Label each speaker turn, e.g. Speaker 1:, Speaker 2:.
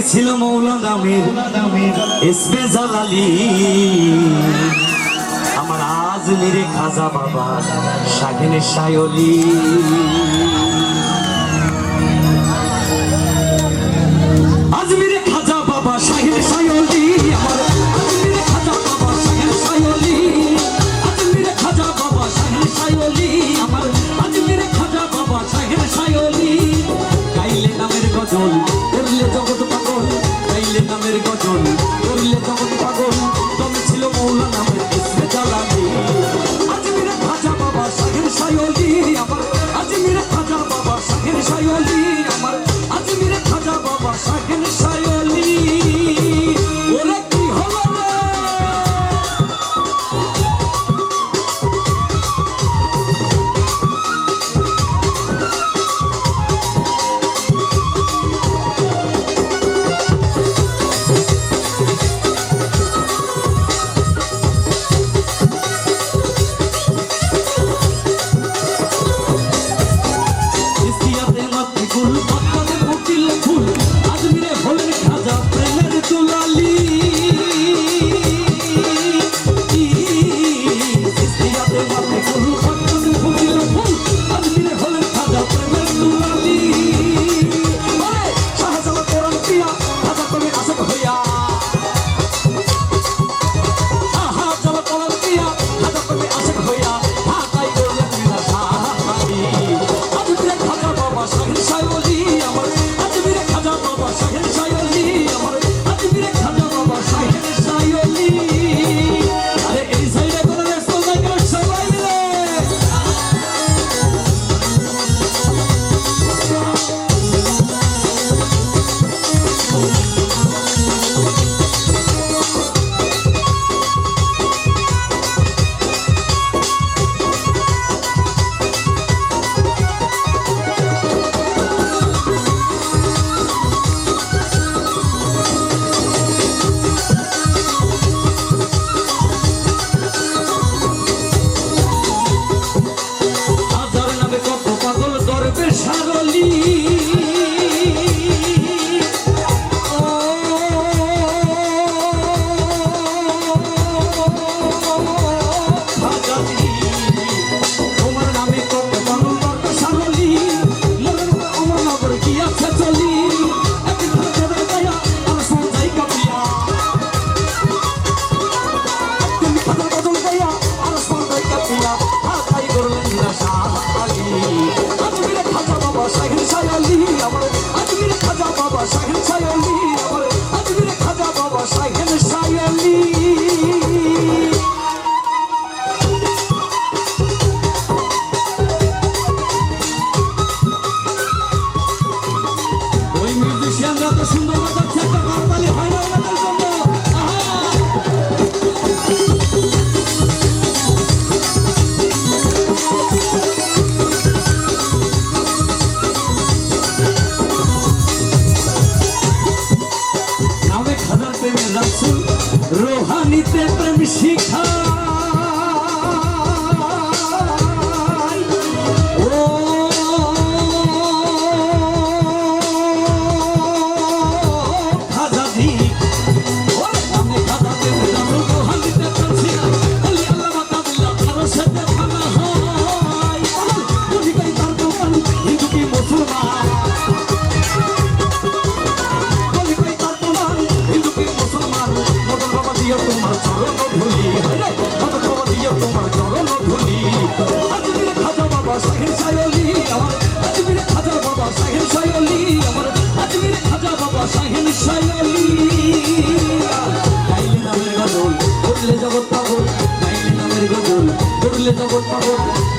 Speaker 1: ছিল মৌলানা আমির ইসমে জালালি আমার আজমিরে খাজা বাবা শাহিনে শায়লি আজমিরে খাজা বাবা শাহিনে শায়লি আমার আজমিরে খাজা বাবা শাহিনে শায়লি আজমিরে খাজা বাবা শাহিনে শায়লি আমার আজমিরে খাজা বাবা শাহিনে শায়লি গাইলে নামের গজল করলে জগৎ পাগল গাইলে নামের গজল করলে জগৎ পাগল তুমি ছিল মৌলানা আমির ইসমে জালালি আজমিরে খাজা বাবা শাহিনে শায়লি আমার আজমিরে খাজা বাবা শাহিনে শায়লি আমার আজমিরে খাজা বাবা শাহিনে শায়লি ওরে কি হলো রোহানিতে প্রেম শিখা জগৎ পাগল